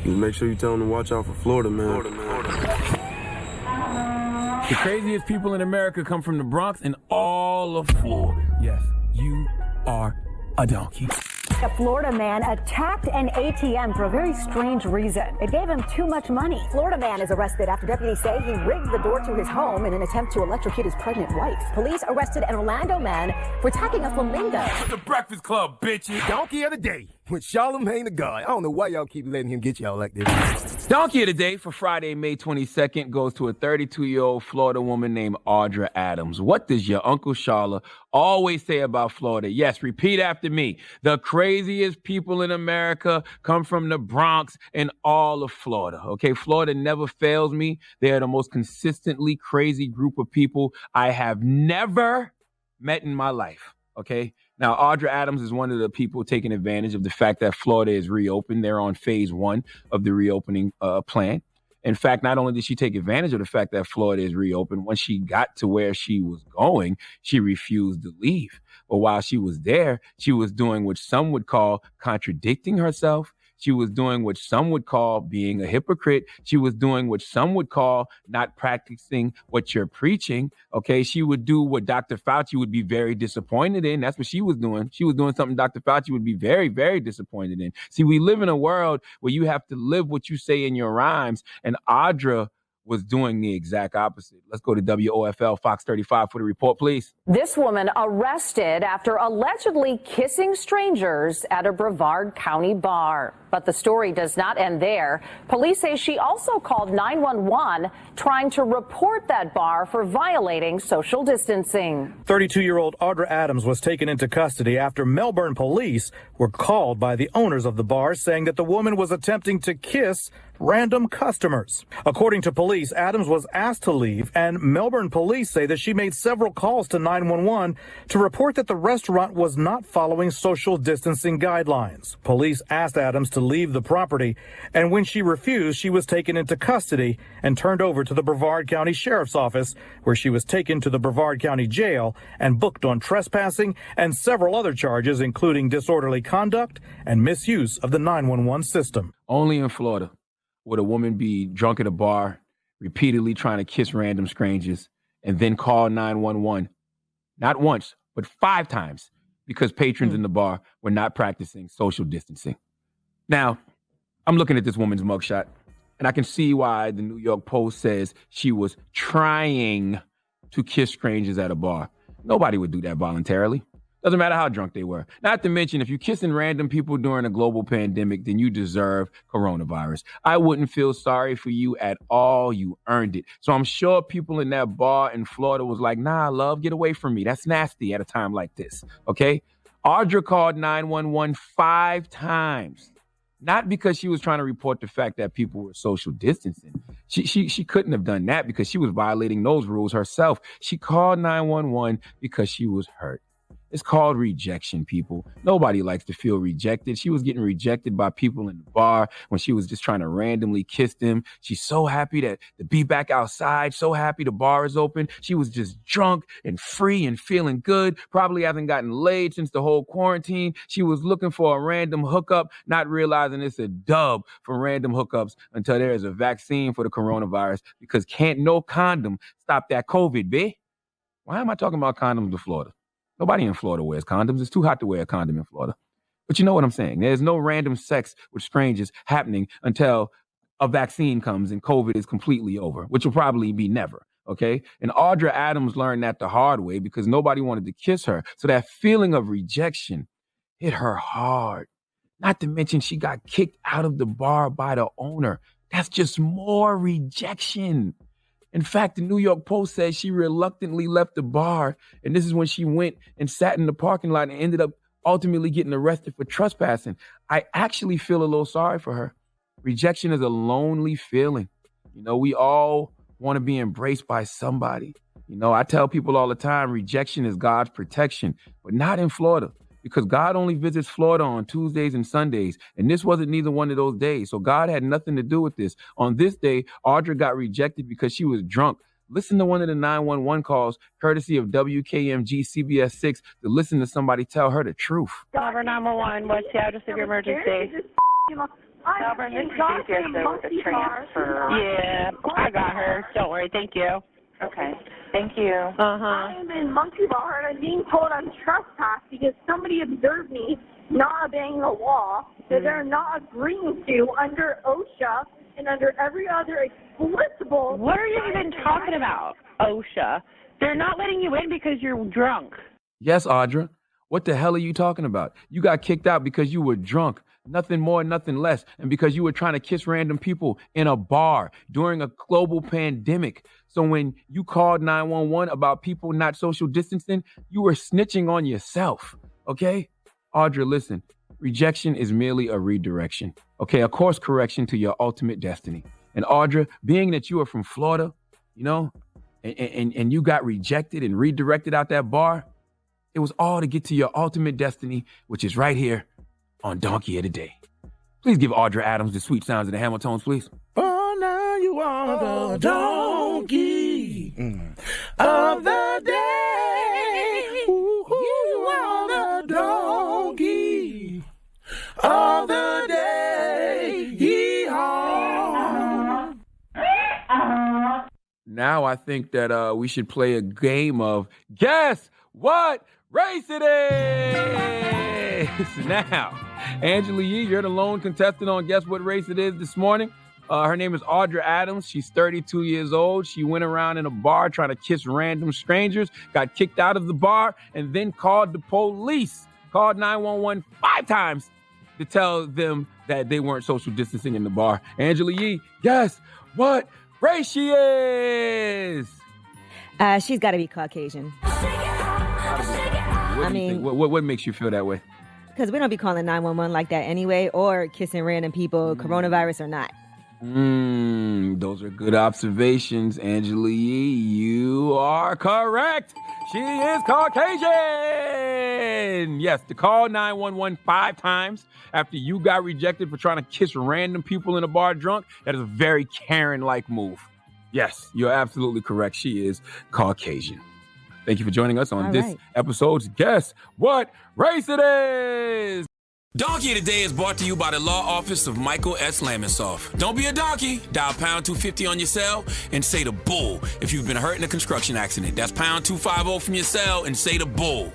You make sure you tell them to watch out for Florida, man. The craziest people in America come from the Bronx and all of Florida. Yes, you are a donkey. A Florida man attacked an ATM for a very strange reason. It gave him too much money. Florida man is arrested after deputies say he rigged the door to his home in an attempt to electrocute his pregnant wife. Police arrested an Orlando man for attacking a flamingo. It's the Breakfast Club, bitches. Donkey of the day with Charlamagne the God. I don't know why y'all keep letting him get y'all like this. Donkey of the day for Friday, May 22nd goes to a 32-year-old Florida woman named Audra Adams. What does your Uncle Charla always say about Florida? Yes, repeat after me. The craziest people in America come from the Bronx and all of Florida. Okay, Florida never fails me. They are the most consistently crazy group of people I have never met in my life. Okay. Now, Audra Adams is one of the people taking advantage of the fact that Florida is reopened. They're on phase 1 of the reopening plan. In fact, not only did she take advantage of the fact that Florida is reopened, once she got to where she was going, she refused to leave. But while she was there, she was doing what some would call contradicting herself. She was doing what some would call being a hypocrite. She was doing what some would call not practicing what you're preaching. Okay, she would do what Dr. Fauci would be very disappointed in. That's what she was doing. She was doing something Dr. Fauci would be very, very disappointed in. See, we live in a world where you have to live what you say in your rhymes, and Audra was doing the exact opposite. Let's go to WOFL Fox 35 for the report, please. This woman arrested after allegedly kissing strangers at a Brevard County bar. But the story does not end there. Police say she also called 911 trying to report that bar for violating social distancing. 32-year-old Audra Adams was taken into custody after Melbourne police were called by the owners of the bar saying that the woman was attempting to kiss random customers. According to police, Adams was asked to leave, and Melbourne police say that she made several calls to 911 to report that the restaurant was not following social distancing guidelines. Police asked Adams to leave the property, and when she refused, she was taken into custody and turned over to the Brevard County Sheriff's Office, where she was taken to the Brevard County Jail and booked on trespassing and several other charges, including disorderly conduct and misuse of the 911 system. Only in Florida would a woman be drunk at a bar, repeatedly trying to kiss random strangers, and then call 911, not once, but 5 times, because patrons in the bar were not practicing social distancing. Now, I'm looking at this woman's mugshot, and I can see why the New York Post says she was trying to kiss strangers at a bar. Nobody would do that voluntarily. Doesn't matter how drunk they were. Not to mention, if you're kissing random people during a global pandemic, then you deserve coronavirus. I wouldn't feel sorry for you at all. You earned it. So I'm sure people in that bar in Florida was like, nah, love, get away from me. That's nasty at a time like this, okay? Audra called 911 5 times. Not because she was trying to report the fact that people were social distancing. She couldn't have done that because she was violating those rules herself. She called 911 because she was hurt. It's called rejection, people. Nobody likes to feel rejected. She was getting rejected by people in the bar when she was just trying to randomly kiss them. She's so happy to be back outside, so happy the bar is open. She was just drunk and free and feeling good, probably hasn't gotten laid since the whole quarantine. She was looking for a random hookup, not realizing it's a dub for random hookups until there is a vaccine for the coronavirus, because can't no condom stop that COVID, bae. Why am I talking about condoms to Florida? Nobody in Florida wears condoms. It's too hot to wear a condom in Florida. But you know what I'm saying. There's no random sex with strangers happening until a vaccine comes and COVID is completely over, which will probably be never, okay? And Audra Adams learned that the hard way because nobody wanted to kiss her. So that feeling of rejection hit her hard. Not to mention she got kicked out of the bar by the owner. That's just more rejection. In fact, the New York Post says she reluctantly left the bar, and this is when she went and sat in the parking lot and ended up ultimately getting arrested for trespassing. I actually feel a little sorry for her. Rejection is a lonely feeling. You know, we all want to be embraced by somebody. You know, I tell people all the time, rejection is God's protection, but not in Florida. Because God only visits Florida on Tuesdays and Sundays. And this wasn't neither one of those days. So God had nothing to do with this. On this day, Audra got rejected because she was drunk. Listen to one of the 911 calls, courtesy of WKMG CBS 6, to listen to somebody tell her the truth. Number 911, what's the address of your emergency? Melbourne, this is DJS with the transfer. Yeah, I got her. Don't worry. Thank you. Okay. Thank you. Uh-huh. I'm in Monkey Bar and I'm being told I'm trespassed because somebody observed me not obeying the law that they're not agreeing to under OSHA and under every other explicable. What are you even talking about, OSHA? They're not letting you in because you're drunk. Yes, Audra. What the hell are you talking about? You got kicked out because you were drunk. Nothing more, nothing less. And because you were trying to kiss random people in a bar during a global pandemic. So when you called 911 about people not social distancing, you were snitching on yourself. Okay? Audra, listen. Rejection is merely a redirection. Okay? A course correction to your ultimate destiny. And Audra, being that you are from Florida, you know, and you got rejected and redirected out that bar, it was all to get to your ultimate destiny, which is right here on Donkey of the Day. Please give Audra Adams the sweet sounds of the Hamiltons, please. Oh, now you are the donkey of the day. Ooh, you are the donkey of the day. Yee-haw. Now I think that we should play a game of Guess What Race It Is. Now, Angela Yee, you're the lone contestant on Guess What Race It Is this morning. Her name is Audra Adams. She's 32 years old. She went around in a bar trying to kiss random strangers, got kicked out of the bar, and then called the police, called 911 5 times to tell them that they weren't social distancing in the bar. Angela Yee, guess what race she is? She's got to be Caucasian. What makes you feel that way? Because we don't be calling 911 like that anyway, or kissing random people, coronavirus or not. Those are good observations, Angela Yee. You are correct. She is Caucasian. Yes, to call 911 5 times after you got rejected for trying to kiss random people in a bar drunk, that is a very Karen-like move. Yes, you're absolutely correct. She is Caucasian. Thank you for joining us on this episode's Guess What Race It Is. Donkey of the Day is brought to you by the law office of Michael S. Lamonsoff. Don't be a donkey. Dial pound 250 on your cell and say the bull if you've been hurt in a construction accident. That's pound 250 from your cell and say the bull.